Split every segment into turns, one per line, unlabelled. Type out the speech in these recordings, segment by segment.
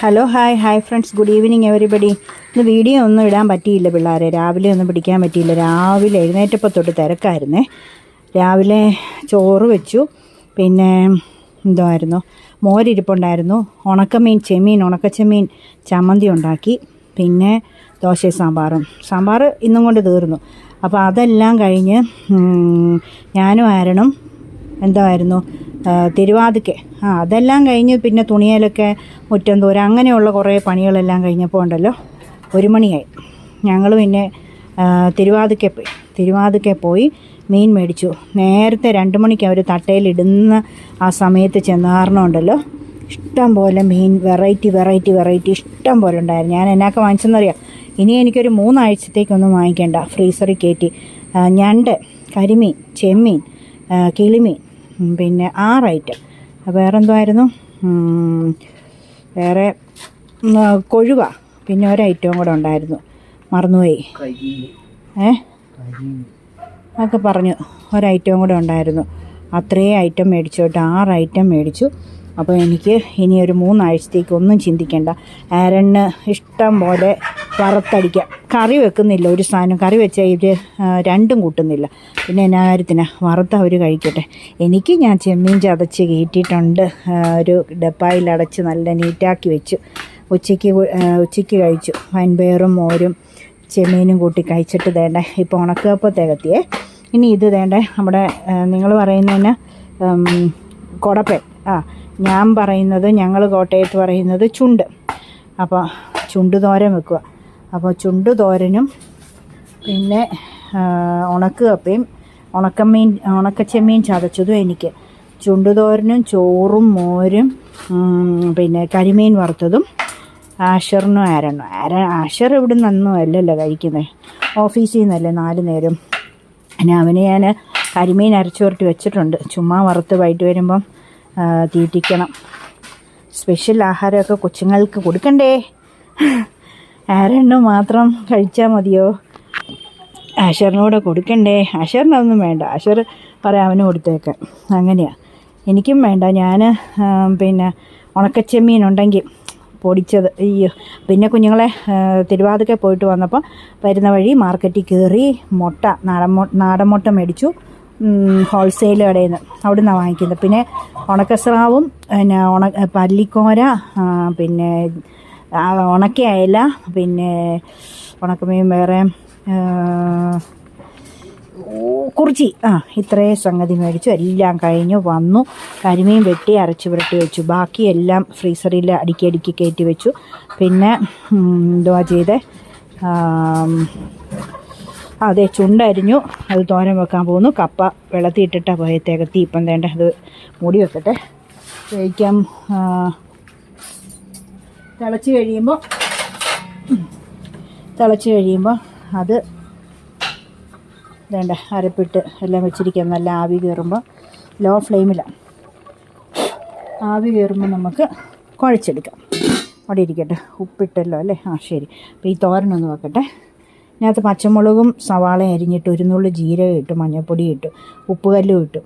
Hello hi friends, good evening everybody. ഇന്ന് video ഒന്നും ഇടാൻ പറ്റിയില്ല പിള്ളേരെ, രാവിലെ ഒന്നും പിടിക്കാൻ പറ്റിയില്ല. രാവിലെ എഴുന്നേറ്റപ്പോൾ തൊട്ട് തിരക്കായിരുന്നേ. രാവിലെ ചോറ് വെച്ചു, പിന്നെ എന്തായിരുന്നു, മോരിരിപ്പുണ്ടായിരുന്നു, ഉണക്കച്ചെമ്മീൻ ചമ്മന്തി ഉണ്ടാക്കി, പിന്നെ ദോശയും സാമ്പാർ ഇന്നും കൊണ്ട് തീർന്നു. അപ്പോൾ അതെല്ലാം കഴിഞ്ഞ് ഞാനും ആരണം എന്തായിരുന്നു തിരുവാതിക്ക് അതെല്ലാം കഴിഞ്ഞ് പിന്നെ തുണിയിലൊക്കെ മുറ്റം തോര അങ്ങനെയുള്ള കുറേ പണികളെല്ലാം കഴിഞ്ഞപ്പോൾ ഉണ്ടല്ലോ 1 മണിയായി. ഞങ്ങൾ പിന്നെ തിരുവാതിക്കെ പോയി മീൻ മേടിച്ചു. നേരത്തെ 2 മണിക്ക് അവർ തട്ടയിലിടുന്ന ആ സമയത്ത് ചെന്ന കാരണം ഉണ്ടല്ലോ ഇഷ്ടം പോലെ മീൻ വെറൈറ്റി ഇഷ്ടം പോലെ ഉണ്ടായിരുന്നു. ഞാൻ എന്നൊക്കെ വാങ്ങിച്ചെന്നറിയാം. ഇനി എനിക്കൊരു 3 ആഴ്ചത്തേക്കൊന്നും വാങ്ങിക്കേണ്ട. ഫ്രീസറിൽ കയറ്റി ഞണ്ട്, കരിമീൻ, ചെമ്മീൻ, കിളിമീൻ, പിന്നെ 6 ഐറ്റം. വേറെ എന്തായിരുന്നു, വേറെ കൊഴുവ, പിന്നെ ഒരൈറ്റവും കൂടെ ഉണ്ടായിരുന്നു, മറന്നുപോയി. അതൊക്കെ പറഞ്ഞു, ഒരൈറ്റവും കൂടെ ഉണ്ടായിരുന്നു. അത്രയും ഐറ്റം മേടിച്ചു കേട്ടോ, 6 ഐറ്റം മേടിച്ചു. അപ്പോൾ എനിക്ക് ഇനി ഒരു 3 ആഴ്ചത്തേക്ക് ഒന്നും ചിന്തിക്കേണ്ട. ആരണ് ഇഷ്ടം പോലെ വറുത്തടിക്കാം. കറി വെക്കുന്നില്ല, ഒരു സാധനം കറി വെച്ചാൽ ഇത് രണ്ടും കൂട്ടുന്നില്ല. പിന്നെ എന്നാ കാര്യത്തിന് വറുത്ത് അവർ കഴിക്കട്ടെ. ഞാൻ ചെമ്മീൻ ചതച്ച് കയറ്റിയിട്ടുണ്ട്, ഒരു ഡപ്പായിൽ അടച്ച് നല്ല നീറ്റാക്കി വെച്ചു. ഉച്ചയ്ക്ക് കഴിച്ചു. വൻപയറും മോരും ചെമ്മീനും കൂട്ടി കഴിച്ചിട്ട് വേണ്ട ഇപ്പോൾ ഉണക്കപ്പം തികത്തിയേ. ഇനി ഇത് വേണ്ടേ നമ്മുടെ നിങ്ങൾ പറയുന്നതിന് കൊടപ്പൻ, ഞാൻ പറയുന്നത്, ഞങ്ങൾ കോട്ടയത്ത് പറയുന്നത് ചുണ്ട്. അപ്പോൾ ചുണ്ട് തോരൻ വെക്കുക. അപ്പോൾ ചുണ്ട് തോരനും പിന്നെ ഉണക്കക്കപ്പയും ഉണക്കച്ചെമ്മീൻ ചതച്ചതും എനിക്ക്. ചുണ്ട് തോരനും ചോറും മോരും പിന്നെ കരിമീൻ വറുത്തതും ആഷറിനും ആഷർ ഇവിടെ നിന്നൊന്നും അല്ലല്ലോ കഴിക്കുന്നത്, ഓഫീസിൽ നിന്നല്ലേ 4 നേരം. അവന് ഞാൻ കരിമീൻ അരച്ചു പുരട്ടി വെച്ചിട്ടുണ്ട്. ചുമ്മാ വറുത്ത് വൈകിട്ട് വരുമ്പം തീറ്റിക്കണം. സ്പെഷ്യൽ ആഹാരമൊക്കെ കൊച്ചുങ്ങൾക്ക് കൊടുക്കണ്ടേ? ആരെണ്ണം മാത്രം കഴിച്ചാൽ മതിയോ? ആഷറിനൂടെ കൊടുക്കണ്ടേ? ആഷറിനൊന്നും വേണ്ട, ആഷർ പറയാം അവന് കൊടുത്തേക്കാൻ. അങ്ങനെയാണ്. എനിക്കും വേണ്ട. ഞാൻ പിന്നെ ഉണക്കച്ചെമ്മീൻ ഉണ്ടെങ്കിൽ പൊടിച്ചത്. പിന്നെ കുഞ്ഞുങ്ങളെ തിരുവാതിക്കെ പോയിട്ട് വന്നപ്പോൾ വരുന്ന വഴി മാർക്കറ്റിൽ കയറി നാടൻ മുട്ട മേടിച്ചു. ഹോൾസെയിൽ കടയിൽ നിന്ന്, അവിടെ നിന്നാണ് വാങ്ങിക്കുന്നത്. പിന്നെ ഉണക്കസ്രാവും, പിന്നെ പല്ലിക്കോര, പിന്നെ ഉണക്ക അയല, പിന്നെ ഉണക്കമീൻ, വേറെ കുറിച്ചി, ഇത്രയും സംഗതി മേടിച്ചു. എല്ലാം കഴിഞ്ഞു വന്നു. കരിമീൻ വെട്ടി അരച്ച് പുരട്ടി വെച്ചു. ബാക്കിയെല്ലാം ഫ്രീസറിൽ അടുക്കി കയറ്റി വെച്ചു. പിന്നെ എന്തുവാ ചെയ്തേ, അതെ ചുണ്ടരിഞ്ഞു, അത് തോരൻ വെക്കാൻ പോകുന്നു. കപ്പ വെള്ളത്തിയിട്ടിട്ടാണ് പോയത്തേക്കത്തി. ഇപ്പം വേണ്ട അത് മൂടി വെക്കട്ടെ. വേവിക്കാം. തിളച്ച് കഴിയുമ്പോൾ അത് വേണ്ട അരപ്പിട്ട് എല്ലാം വെച്ചിരിക്കാം. നല്ല ആവി കയറുമ്പോൾ ലോ ഫ്ലെയിമിലാണ്. ആവി കയറുമ്പോൾ നമുക്ക് കുഴച്ചെടുക്കാം. അവിടെ ഇരിക്കട്ടെ. ഉപ്പിട്ടല്ലോ അല്ലേ? ശരി. അപ്പോൾ ഈ തോരനൊന്ന് വെക്കട്ടെ. ഇതിനകത്ത് പച്ചമുളകും സവാളയും അരിഞ്ഞിട്ട്, 1 നുള്ളി ജീരകം ഇട്ട്, മഞ്ഞൾപ്പൊടി ഇട്ട്, ഉപ്പുകല്ലും ഇട്ട്,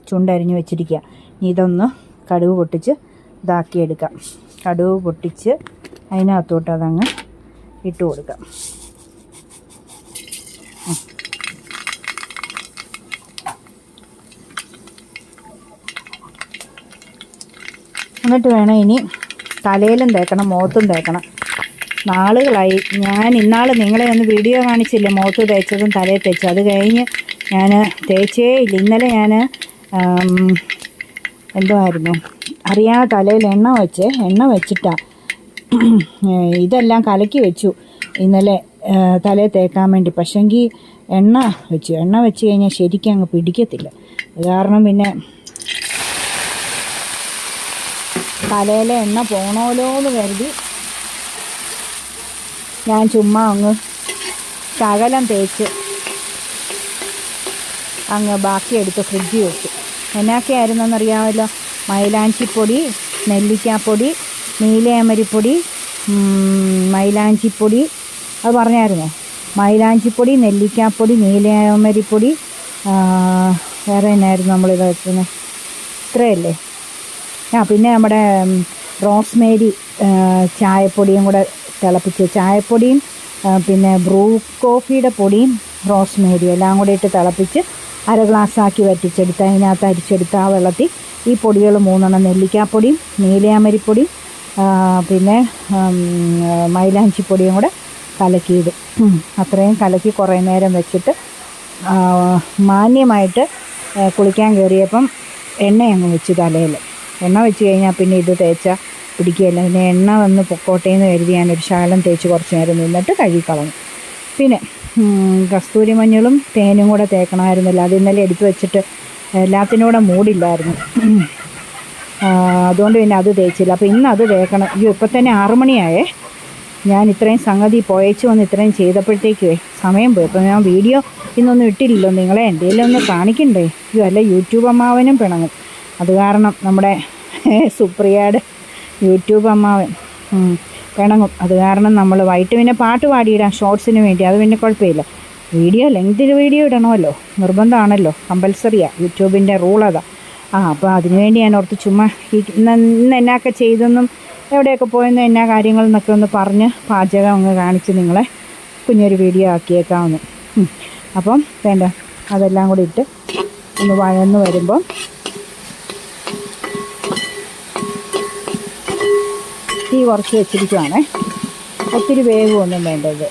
ചുണ്ടരിഞ്ഞ് വെച്ചിരിക്കുക. ഇതൊന്ന് കടുക് പൊട്ടിച്ച് ഇതാക്കിയെടുക്കാം. കടുക് പൊട്ടിച്ച് അതിനകത്തോട്ട് അതങ്ങ് ഇട്ട് കൊടുക്കാം. എന്നിട്ട് വേണം ഇനി തലയിലും തേക്കണം, മുഖത്തും തേക്കണം. നാളുകളായി ഞാൻ ഇന്നാൾ നിങ്ങളെ ഒന്ന് വീഡിയോ കാണിച്ചില്ലേ, മുഖത്ത് തേച്ചതും തലയിൽ തേച്ചു. അത് കഴിഞ്ഞ് ഞാൻ തേച്ചേ ഇല്ല. ഇന്നലെ ഞാൻ എന്തായിരുന്നു അറിയാതെ തലയിൽ എണ്ണ വെച്ചിട്ടാണ് ഇതെല്ലാം കലക്കി വെച്ചു ഇന്നലെ തലയിൽ തേക്കാൻ വേണ്ടി. പക്ഷെങ്കിൽ എണ്ണ വെച്ച് കഴിഞ്ഞാൽ ശരിക്കും അങ്ങ് പിടിക്കത്തില്ല. കാരണം പിന്നെ തലയിലെ എണ്ണ പോണോലോ എന്ന് കരുതി ഞാൻ ചുമ്മാ അങ്ങ് ശകലം തേച്ച് അങ്ങ് ബാക്കിയെടുത്ത് ഫ്രിഡ്ജിൽ വെച്ചു. എന്നൊക്കെയായിരുന്നെന്നറിയാമല്ലോ, മൈലാഞ്ചിപ്പൊടി, നെല്ലിക്കാപ്പൊടി, നീലയമരിപ്പൊടി, മൈലാഞ്ചിപ്പൊടി, അത് പറഞ്ഞായിരുന്നോ? മൈലാഞ്ചിപ്പൊടി, നെല്ലിക്കാപ്പൊടി, നീലയമരിപ്പൊടി, വേറെ എന്നായിരുന്നു നമ്മളിത് വെക്കുന്നത്? ഇത്രയല്ലേ? പിന്നെ നമ്മുടെ റോസ്മേരി ചായപ്പൊടിയും കൂടെ തിളപ്പിച്ച്, ചായപ്പൊടിയും പിന്നെ ബ്രൂ കോഫിയുടെ പൊടിയും റോസ്മേരിയും എല്ലാം കൂടെ ഇട്ട് തിളപ്പിച്ച് അര ഗ്ലാസ്സാക്കി വറ്റിച്ചെടുത്ത് അതിനകത്ത് അരിച്ചെടുത്ത് ആ വെള്ളത്തിൽ ഈ പൊടികൾ 3 നെല്ലിക്കാപ്പൊടിയും നീലയാമരിപ്പൊടിയും പിന്നെ മൈലാഞ്ചിപ്പൊടിയും കൂടെ കലക്കിയിടും. അത്രയും കലക്കി കുറേ നേരം വെച്ചിട്ട് മാന്യമായിട്ട് കുളിക്കാൻ കയറിയപ്പം എണ്ണ അങ്ങ് വെച്ച് തലയിൽ. എണ്ണ വെച്ച് കഴിഞ്ഞാൽ പിന്നെ ഇത് തേച്ചാൽ പിടിക്കുകയില്ല. പിന്നെ എണ്ണ വന്ന് പൊക്കോട്ടേന്ന് കരുതി ഞാനൊരു ശകലം തേച്ച് കുറച്ച് നേരം നിന്നിട്ട് കഴുകിക്കളഞ്ഞു. പിന്നെ കസ്തൂരി മഞ്ഞളും തേനും കൂടെ തേക്കണമായിരുന്നില്ല. അത് ഇന്നലെ എടുത്തു വെച്ചിട്ട് എല്ലാത്തിനും മൂടില്ലായിരുന്നു. അതുകൊണ്ട് പിന്നെ അത് തേച്ചില്ല. അപ്പോൾ ഇന്ന് അത് തേക്കണം. ഇപ്പം തന്നെ 6 മണിയായേ. ഞാൻ ഇത്രയും സംഗതി പോയച്ച് വന്ന് ഇത്രയും ചെയ്തപ്പോഴത്തേക്കേ സമയം പോയി. അപ്പോൾ ഞാൻ വീഡിയോ ഇന്നൊന്നും ഇട്ടില്ലല്ലോ, നിങ്ങളെ എന്തെങ്കിലും ഒന്ന് കാണിക്കണ്ടേ. അല്ല യൂട്യൂബ് അമ്മാവനും പിണങ്ങും. അത് കാരണം നമ്മുടെ സുപ്രിയയുടെ യൂട്യൂബ് അമ്മാവൻ പിണങ്ങും. അത് കാരണം നമ്മൾ വൈകിട്ട് പിന്നെ പാട്ട് പാടിയിടാം ഷോർട്സിന് വേണ്ടി. അത് പിന്നെ കുഴപ്പമില്ല. വീഡിയോ ലെങ്തിൽ വീഡിയോ ഇടണമല്ലോ, നിർബന്ധമാണല്ലോ, കമ്പൽസറിയാണ്, യൂട്യൂബിൻ്റെ റൂൾ അതാ. അപ്പോൾ അതിനുവേണ്ടി ഞാൻ ഓർത്ത് ചുമ്മാ ഇന്ന് എന്നാക്കെ ചെയ്തെന്നും എവിടെയൊക്കെ പോയെന്നും എന്നാ കാര്യങ്ങളെന്നൊക്കെ ഒന്ന് പറഞ്ഞ് പാചകം അങ്ങ് കാണിച്ച് നിങ്ങളെ കുഞ്ഞൊരു വീഡിയോ ആക്കിയേക്കാവുന്നു. അപ്പം വേണ്ട അതെല്ലാം കൂടി ഇട്ട് ഒന്ന് വഴന്ന് വരുമ്പം തീ കുറച്ച് വെച്ചിരിക്കുവാണേ. ഒത്തിരി വേവൊന്നും വേണ്ടത്,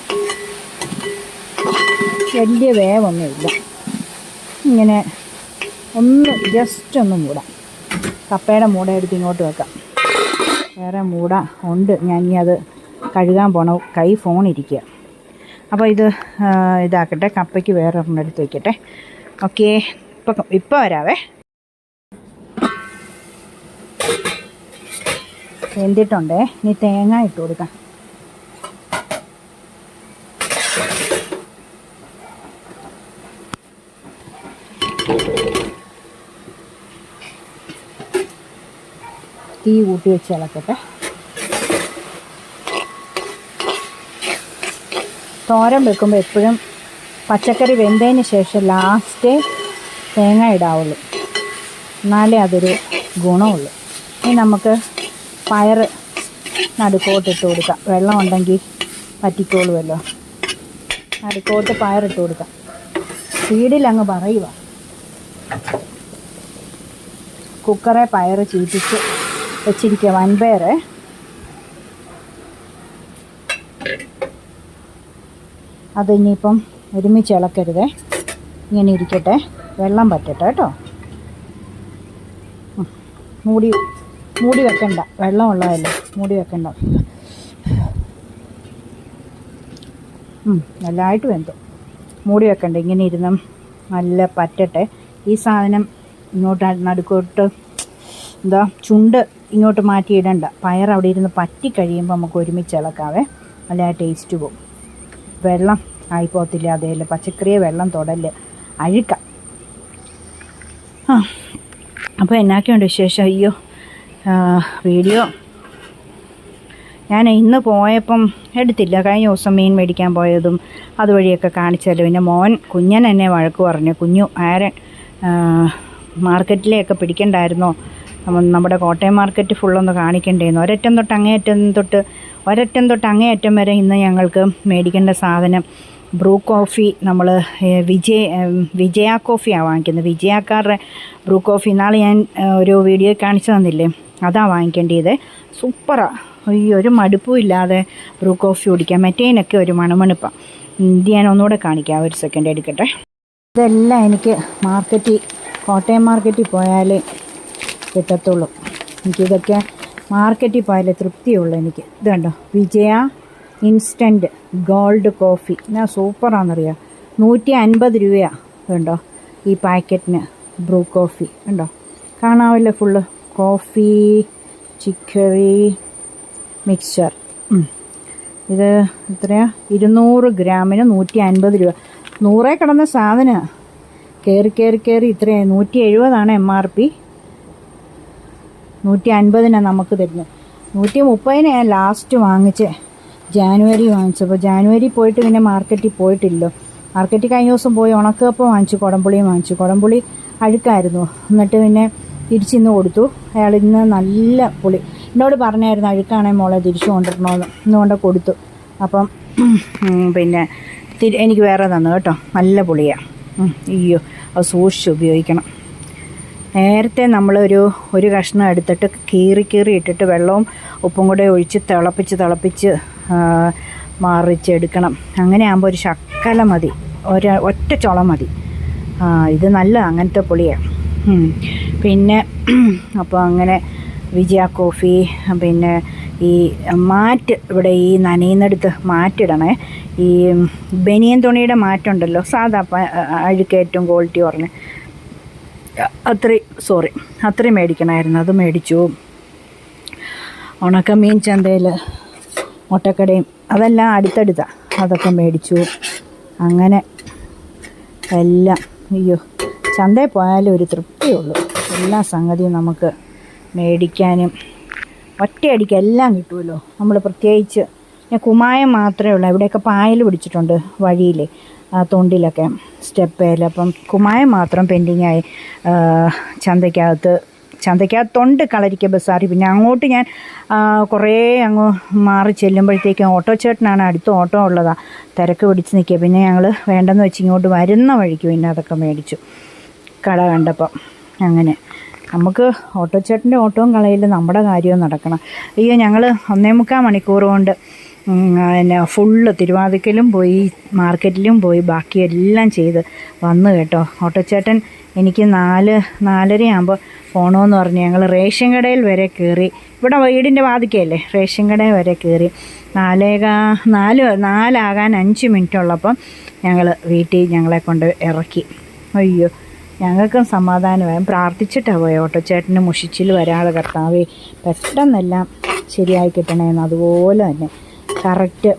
വലിയ വേവൊന്നുമില്ല. ഇങ്ങനെ ഒന്ന് ജസ്റ്റ് ഒന്ന് മൂടാം. കപ്പയുടെ മൂട എടുത്ത് ഇങ്ങോട്ട് വെക്കാം. വേറെ മൂട ഉണ്ട്, ഞാൻ ഇനി അത് കഴുകാൻ പോകണം. കൈ ഫോണിരിക്കുക. അപ്പോൾ ഇതാക്കട്ടെ. കപ്പയ്ക്ക് വേറെ ഒരെണ്ണം എടുത്ത് വയ്ക്കട്ടെ. ഓക്കെ, ഇപ്പം വരാവേ. വെന്തിട്ടുണ്ടേ. ഇനി തേങ്ങ ഇട്ട് കൊടുക്കാം. തീ കൂട്ടി വെച്ച് ഇളക്കട്ടെ. തോരൻ വെക്കുമ്പോൾ എപ്പോഴും പച്ചക്കറി വെന്തതിന് ശേഷം ലാസ്റ്റേ തേങ്ങ ഇടാവുള്ളൂ, എന്നാലേ അതൊരു ഗുണമുള്ളൂ. ഇനി നമുക്ക് പയർ നടുക്കോട്ടിട്ട് കൊടുക്കാം. വെള്ളം ഉണ്ടെങ്കിൽ പറ്റിക്കോളുമല്ലോ. നടുക്കോട്ട് പയറിട്ട് കൊടുക്കാം. സ്പീഡിലങ്ങ് പറയുക. കുക്കറെ പയർ ചീറ്റിച്ച് വെച്ചിരിക്കുക. വൻപയറ് അത് ഇനിയിപ്പം ഒരുമിച്ച് ഇളക്കരുതേ, ഇങ്ങനെ ഇരിക്കട്ടെ, വെള്ളം പറ്റട്ടെ കേട്ടോ. മൂടി വെക്കണ്ട, വെള്ളം ഉള്ളതല്ലേ, മൂടി വെക്കണ്ട. നല്ലതായിട്ട് വെന്തു. മൂടി വെക്കണ്ട, ഇങ്ങനെ ഇരുന്ന് നല്ല പറ്റട്ടെ. ഈ സാധനം ഇങ്ങോട്ട് നടുക്കോട്ട് ചുണ്ട് ഇങ്ങോട്ട് മാറ്റിയിടണ്ട. പയർ അവിടെ ഇരുന്ന് പറ്റി കഴിയുമ്പോൾ നമുക്ക് ഒരുമിച്ച് ഇളക്കാവേ, നല്ല ടേസ്റ്റ് പോകും. വെള്ളം ആയിപ്പോകത്തില്ല. അതേല്ലേ, പച്ചക്കറിയെ വെള്ളം തൊടല് അഴുക്ക. അപ്പോൾ എന്നാക്കെയുണ്ട് വിശേഷം? അയ്യോ, വീഡിയോ ഞാൻ ഇന്ന് പോയപ്പം എടുത്തില്ല. കഴിഞ്ഞ ദിവസം മീൻ മേടിക്കാൻ പോയതും അതുവഴിയൊക്കെ കാണിച്ചല്ലോ. പിന്നെ കുഞ്ഞൻ എന്നെ വഴക്ക് പറഞ്ഞു. കുഞ്ഞു ആരൻ മാർക്കറ്റിലെയൊക്കെ പിടിക്കണ്ടായിരുന്നോ, നമ്മുടെ കോട്ടയം മാർക്കറ്റ് ഫുള്ളൊന്ന് കാണിക്കണ്ടേന്ന്. ഒരറ്റം തൊട്ട് അങ്ങേയറ്റം വരെ ഇന്ന് ഞങ്ങൾക്ക് മേടിക്കേണ്ട സാധനം ബ്രൂ കോഫി. നമ്മൾ വിജയ കോഫിയാണ് വാങ്ങിക്കുന്നത്. വിജയക്കാരുടെ ബ്രൂ കോഫി നാളെ ഞാൻ ഒരു വീഡിയോ കാണിച്ചു തന്നില്ലേ, അതാണ് വാങ്ങിക്കേണ്ടത്. സൂപ്പറാണ്. അയ്യോ, ഒരു മടുപ്പും ഇല്ലാതെ ബ്രൂ കോഫി കുടിക്കാം. മറ്റേതിനൊക്കെ ഒരു മണമണുപ്പാണ്. ഇത് ഞാൻ ഒന്നുകൂടെ കാണിക്കാം, ഒരു സെക്കൻഡ് എടുക്കട്ടെ. ഇതെല്ലാം എനിക്ക് കോട്ടയം മാർക്കറ്റിൽ പോയാലേ കിട്ടത്തുള്ളൂ. എനിക്കിതൊക്കെ മാർക്കറ്റിൽ പോയാലേ തൃപ്തിയുള്ളൂ എനിക്ക്. ഇത് കണ്ടോ, വിജയ ഇൻസ്റ്റൻറ്റ് ഗോൾഡ് കോഫി. ഞാൻ സൂപ്പറാണെന്നറിയാം. 150 രൂപയാണ്. ഇതുണ്ടോ ഈ പാക്കറ്റിന് ബ്രൂ കോഫി. ഉണ്ടോ, കാണാമല്ലോ ഫുള്ള്. Coffee chicory mixture. ഇത് എത്രയാണ്? 200 ഗ്രാമിന് 150 രൂപ. 100 കിടന്ന സാധനമാണ്. കയറി ഇത്രയാണ്. 170 MRP. 150 നമുക്ക് തരുന്നത്. 130 ഞാൻ ലാസ്റ്റ് വാങ്ങിച്ചേ, ജാനുവരി വാങ്ങിച്ചപ്പോൾ. ജാനുവരി പോയിട്ട് പിന്നെ മാർക്കറ്റിൽ പോയിട്ടില്ലല്ലോ. മാർക്കറ്റിൽ കഴിഞ്ഞ ദിവസം പോയി ഉണക്കപ്പം വാങ്ങിച്ചു, കുടംപുളിയും വാങ്ങിച്ചു. കുടംപുളി അഴുക്കായിരുന്നു. എന്നിട്ട് പിന്നെ തിരിച്ചിന്ന് കൊടുത്തു. അയാൾ ഇന്ന് നല്ല പുളി എന്നോട് പറഞ്ഞായിരുന്നു അഴുക്കാണെങ്കിൽ മോളെ തിരിച്ചു കൊണ്ടിരണമെന്ന്. ഇന്നുകൊണ്ട് കൊടുത്തു. അപ്പം പിന്നെ എനിക്ക് വേറെ തന്നു കേട്ടോ. നല്ല പുളിയാണ്. അയ്യോ, അത് സൂക്ഷിച്ച് ഉപയോഗിക്കണം. നേരത്തെ ഒരു കഷ്ണം എടുത്തിട്ട് കീറി ഇട്ടിട്ട് വെള്ളവും ഉപ്പും കൂടെ ഒഴിച്ച് തിളപ്പിച്ച് മറിച്ചെടുക്കണം. അങ്ങനെ ആകുമ്പോൾ ഒരു ശക്കല മതി, ഒറ്റ ചുള മതി. ഇത് നല്ല അങ്ങനത്തെ പുളിയാണ്. പിന്നെ അപ്പോൾ അങ്ങനെ വിജയ കോഫി, പിന്നെ ഈ മാറ്റ് ഇവിടെ ഈ നനയുന്നിടത്ത് മാറ്റിടണേ. ഈ ബനിയൻ തുണിയുടെ മാറ്റുണ്ടല്ലോ, സാധാ അഴുക്ക് ഏറ്റവും ക്വാളിറ്റി കുറഞ്ഞ് അത്രയും മേടിക്കണമായിരുന്നു. അത് മേടിച്ചു. ഉണക്കമീൻ ചന്തയിൽ മുട്ടക്കടയും അതെല്ലാം അടുത്തടുത്താണ്, അതൊക്കെ മേടിച്ചു. അങ്ങനെ എല്ലാം അയ്യോ, ചന്തയിൽ പോയാലും ഒരു തൃപ്തിയുള്ളൂ. എല്ലാ സംഗതിയും നമുക്ക് മേടിക്കാനും ഒറ്റയടിക്ക് എല്ലാം കിട്ടുമല്ലോ. നമ്മൾ പ്രത്യേകിച്ച് കുമ്മായം മാത്രമേ ഉള്ളൂ. ഇവിടെയൊക്കെ പായൽ പിടിച്ചിട്ടുണ്ട് വഴിയിൽ, തൊണ്ടിലൊക്കെ സ്റ്റെപ്പേൽ. അപ്പം കുമ്മായം മാത്രം പെൻഡിങ്ങായി ചന്തയ്ക്കകത്തുണ്ട് കളരിക്ക ബസാറി. പിന്നെ അങ്ങോട്ട് ഞാൻ കുറേ അങ്ങ് മാറി ചെല്ലുമ്പോഴത്തേക്കും ഓട്ടോ ചേട്ടനാണ്, അടുത്ത ഓട്ടോ ഉള്ളതാണ്, തിരക്ക് പിടിച്ച് നിൽക്കുക. പിന്നെ ഞങ്ങൾ വേണ്ടെന്ന് വെച്ച് ഇങ്ങോട്ട് വരുന്ന വഴിക്ക് പിന്നെ അതൊക്കെ മേടിച്ചു കട കണ്ടപ്പം. അങ്ങനെ നമുക്ക് ഓട്ടോ ചേട്ടൻ്റെ ഓട്ടവും കളയിൽ നമ്മുടെ കാര്യവും നടക്കണം. അയ്യോ, ഞങ്ങൾ 1.25 മണിക്കൂർ കൊണ്ട് പിന്നെ ഫുള്ള് തിരുവാതിക്കലും പോയി മാർക്കറ്റിലും പോയി ബാക്കിയെല്ലാം ചെയ്ത് വന്നു കേട്ടോ. ഓട്ടോ ചേട്ടൻ എനിക്ക് 4:30 ആകുമ്പോൾ പോകണമെന്ന് പറഞ്ഞ് ഞങ്ങൾ റേഷൻ കടയിൽ വരെ കയറി. ഇവിടെ വീടിൻ്റെ വാതിക്കയല്ലേ, റേഷൻ കടയിൽ വരെ കയറി. 4:45 5 മിനിറ്റ് ഉള്ളപ്പം ഞങ്ങൾ വീട്ടിൽ ഞങ്ങളെ കൊണ്ട് ഇറക്കി. അയ്യോ, ഞങ്ങൾക്കും സമാധാനമായി. പ്രാർത്ഥിച്ചിട്ടാണ് പോയത്. ഓട്ടോ ചേട്ടന് മുഷിച്ചിൽ വരാതെ കർത്താവേ പെട്ടെന്നെല്ലാം ശരിയായി കിട്ടണേന്ന്. അതുപോലെ തന്നെ കറക്റ്റ്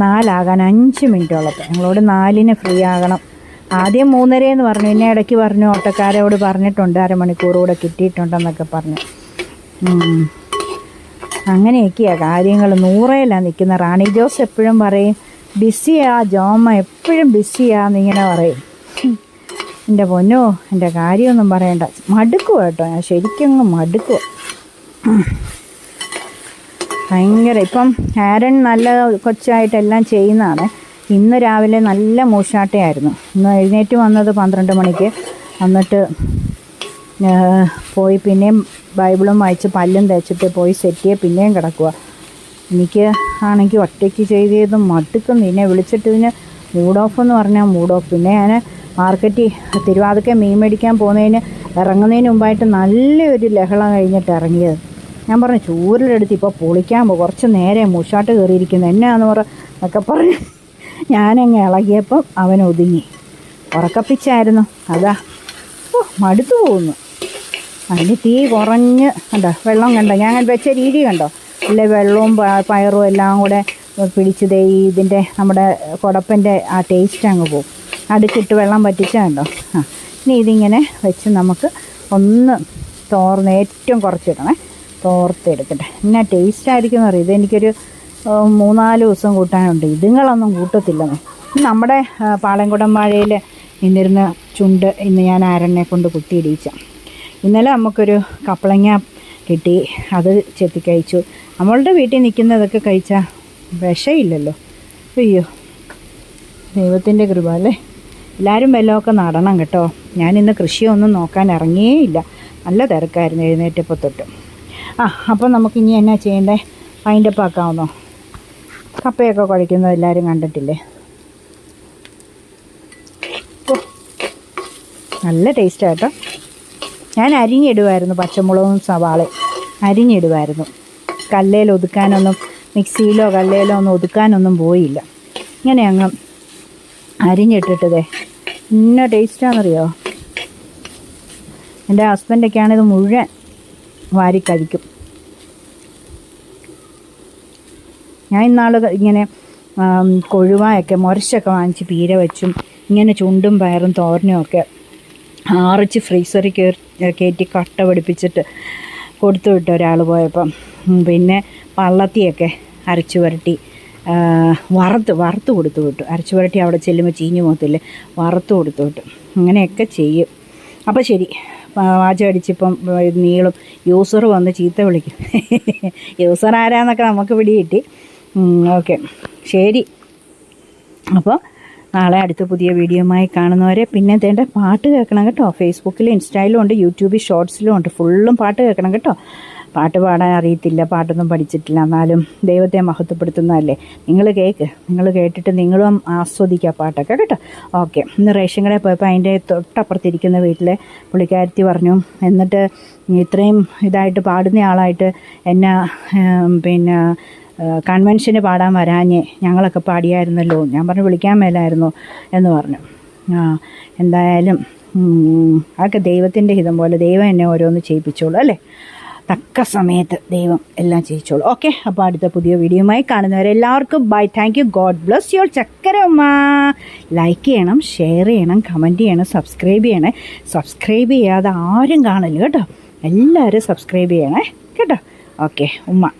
4:05 5 മിനിറ്റ് ഉള്ളപ്പോൾ ഞങ്ങളോട് 4-ന് ഫ്രീ ആകണം. ആദ്യം 3:30 പറഞ്ഞു, പിന്നെ ഇടയ്ക്ക് പറഞ്ഞു ഓട്ടോക്കാരോട് പറഞ്ഞിട്ടുണ്ട് 1/2 മണിക്കൂർ കൂടെ കിട്ടിയിട്ടുണ്ടെന്നൊക്കെ പറഞ്ഞു. അങ്ങനെയൊക്കെയാണ് കാര്യങ്ങൾ. 100-ലാണ് നിൽക്കുന്ന. റാണി ജോസ് എപ്പോഴും പറയും ബിസിയാ ജോമ, എപ്പോഴും ബിസിയാന്നിങ്ങനെ പറയും. എൻ്റെ പൊന്നോ, എൻ്റെ കാര്യമൊന്നും പറയണ്ട. മടുക്കുക കേട്ടോ, ഞാൻ ശരിക്കും മടുക്കുക ഭയങ്കര. ഇപ്പം ആരൺ നല്ല കൊച്ചായിട്ടെല്ലാം ചെയ്യുന്നതാണ്. ഇന്ന് രാവിലെ നല്ല മൂശാട്ടയായിരുന്നു. ഇന്ന് എഴുന്നേറ്റ് വന്നത് 12 മണിക്ക്. എന്നിട്ട് പോയി പിന്നെയും ബൈബിളും വായിച്ച് പല്ലും തേച്ചിട്ട് പോയി സെറ്റ് ചെയ്ത് പിന്നെയും കിടക്കുക. എനിക്ക് ആണെങ്കിൽ ഒറ്റയ്ക്ക് ചെയ്തതും മടുക്കുന്നു. ഇതിനെ വിളിച്ചിട്ട് ഇതിന് മൂഡ് ഓഫ് എന്ന് പറഞ്ഞാൽ മൂഡ് ഓഫ്. പിന്നെ ഞാൻ മാർക്കറ്റിൽ തിരുവാതിക്ക മീൻ മേടിക്കാൻ ഇറങ്ങുന്നതിന് മുമ്പായിട്ട് നല്ലൊരു ലഹള കഴിഞ്ഞിട്ട് ഇറങ്ങിയത്. ഞാൻ പറഞ്ഞു ചൂരിലെടുത്ത് ഇപ്പോൾ പൊളിക്കാൻ കുറച്ച് നേരെ മൂശാട്ട് കയറിയിരിക്കുന്നു എന്നാന്ന് എന്നൊക്കെ പറഞ്ഞ് ഞാനങ്ങ് ഇളകിയപ്പം അവൻ ഒതുങ്ങി. ഉറക്കപ്പിച്ചായിരുന്നു. അതാ മടുത്തു പോകുന്നു. അതിന് തീ കുറഞ്ഞ് കണ്ടോ, വെള്ളം കണ്ടോ, ഞാൻ വെച്ച രീതി കണ്ടോ, അല്ലെ വെള്ളവും പയറും എല്ലാം കൂടെ പിടിച്ചതേ ഇതിൻ്റെ നമ്മുടെ കുടപ്പൻ്റെ ആ ടേസ്റ്റ് അങ്ങ് പോകും. അടുക്കിട്ട് വെള്ളം പറ്റിച്ചാൽ കണ്ടോ. ഇനി ഇതിങ്ങനെ വെച്ച് നമുക്ക് ഒന്ന് തോർന്ന് ഏറ്റവും കുറച്ചിടണേ, തോർത്തെടുക്കട്ടെ. എന്നാ ടേസ്റ്റായിരിക്കും അറിയാം. ഇതെനിക്കൊരു 3-4 ദിവസം കൂട്ടാനുണ്ട്. ഇതുങ്ങളൊന്നും കൂട്ടത്തില്ലെന്നേ. നമ്മുടെ പാളയംകുടം വാഴയിൽ നിന്നിരുന്ന ചുണ്ട് ഇന്ന് ഞാൻ ആരണ്ണെ കൊണ്ട് കുത്തിയിടിച്ച. ഇന്നലെ നമുക്കൊരു കപ്പളങ്ങ കിട്ടി, അത് ചെത്തി കഴിച്ചു. നമ്മളുടെ വീട്ടിൽ നിൽക്കുന്നതൊക്കെ കഴിച്ചാൽ വിഷമില്ലല്ലോ. അയ്യോ, ദൈവത്തിൻ്റെ കൃപ അല്ലേ. എല്ലാവരും വല്ലതൊക്കെ നടണം കേട്ടോ. ഞാനിന്ന് കൃഷിയൊന്നും നോക്കാൻ ഇറങ്ങിയേയില്ല. നല്ല തിരക്കായിരുന്നു എഴുന്നേറ്റപ്പോൾ തൊട്ട്. അപ്പം നമുക്കിനി എന്നാ ചെയ്യേണ്ടേ? വൈൻഡപ്പ് ആക്കാവുന്നോ? കപ്പയൊക്കെ കുഴയ്ക്കുന്നത് എല്ലാവരും കണ്ടിട്ടില്ലേ? നല്ല ടേസ്റ്റാണ് കേട്ടോ. ഞാൻ അരിഞ്ഞിടുമായിരുന്നു, പച്ചമുളകും സവാളയും അരിഞ്ഞിടുമായിരുന്നു. കല്ലേൽ ഒതുക്കാനൊന്നും, മിക്സിയിലോ കല്ലേലോ ഒന്നും ഒതുക്കാനൊന്നും പോയില്ല. ഇങ്ങനെ അങ്ങ് അരിഞ്ഞിട്ടിട്ടതേ ഇന്ന ടേസ്റ്റാണെന്നറിയോ. എൻ്റെ ഹസ്ബൻഡൊക്കെയാണ് ഇത് മുഴുവൻ വാരിക്കഴിക്കും. ഞാൻ ഇന്നാൾ ഇങ്ങനെ കൊഴുവായൊക്കെ മുരശൊക്കെ വാങ്ങിച്ച് പീര വെച്ചും ഇങ്ങനെ ചുണ്ടും പയറും തോരനും ഒക്കെ അരച്ച് ഫ്രീസറിൽ കയറ്റി കട്ട പിടിപ്പിച്ചിട്ട് കൊടുത്തു വിട്ടു ഒരാൾ പോയപ്പം. പിന്നെ പള്ളത്തിയൊക്കെ അരച്ചു പുരട്ടി വറുത്ത് കൊടുത്തു വിട്ടു. അരച്ചു പുരട്ടി അവിടെ ചെല്ലുമ്പോൾ ചീഞ്ഞു പോകത്തില്ലേ, വറുത്ത് കൊടുത്തു വിട്ടു. അങ്ങനെയൊക്കെ ചെയ്യും. അപ്പോൾ ശരി, വാച്ച് അടിച്ചിപ്പം നീളും, യൂസർ വന്ന് ചീത്ത വിളിക്കും. യൂസർ ആരാന്നൊക്കെ നമുക്ക് പിടികിട്ടി. ഓക്കെ, ശരി. അപ്പോൾ നാളെ അടുത്ത പുതിയ വീഡിയോയുമായി കാണുന്നവരെ. പിന്നെ തേണ്ട പാട്ട് കേൾക്കണം കേട്ടോ. ഫേസ്ബുക്കിലും ഇൻസ്റ്റയിലും ഉണ്ട്, യൂട്യൂബിൽ ഷോർട്സിലും ഉണ്ട്. ഫുള്ളും പാട്ട് കേൾക്കണം കേട്ടോ. പാട്ട് പാടാൻ അറിയത്തില്ല, പാട്ടൊന്നും പഠിച്ചിട്ടില്ല, എന്നാലും ദൈവത്തെ മഹത്വപ്പെടുത്തുന്നതല്ലേ. നിങ്ങൾ കേട്ടിട്ട് നിങ്ങളും ആസ്വദിക്കുക പാട്ടൊക്കെ കേട്ടോ. ഓക്കെ, ഇന്ന് റേഷൻ കടയിൽ പോയപ്പോൾ അതിൻ്റെ തൊട്ടപ്പുറത്തിരിക്കുന്ന വീട്ടിലെ പുള്ളിക്കാരത്തി പറഞ്ഞു, എന്നിട്ട് ഇത്രയും ഇതായിട്ട് പാടുന്ന ആളായിട്ട് എന്നെ പിന്നെ കൺവെൻഷന് പാടാൻ വരാഞ്ഞേ, ഞങ്ങളൊക്കെ പാടിയായിരുന്നല്ലോ. ഞാൻ പറഞ്ഞു വിളിക്കാൻ മേലായിരുന്നു എന്ന് പറഞ്ഞു. എന്തായാലും അതൊക്കെ ദൈവത്തിൻ്റെ ഹിതം പോലെ ദൈവം എന്നെ ഓരോന്ന് ചെയ്യിപ്പിച്ചോളൂ അല്ലേ. തക്ക സമയത്ത് ദൈവം എല്ലാം ചെയ്യിച്ചോളൂ. ഓക്കെ, അപ്പോൾ അടുത്ത പുതിയ വീഡിയോയുമായി കാണുന്നവരെല്ലാവർക്കും bye. Thank you. God bless your ചക്കരമ്മ. ലൈക്ക് ചെയ്യണം, ഷെയർ ചെയ്യണം, കമൻറ്റ് ചെയ്യണം, സബ്സ്ക്രൈബ് ചെയ്യണേ. സബ്സ്ക്രൈബ് ചെയ്യാതെ ആരും കാണില്ല കേട്ടോ. എല്ലാവരും സബ്സ്ക്രൈബ് ചെയ്യണേ കേട്ടോ. ഓക്കെ, ഉമ്മ.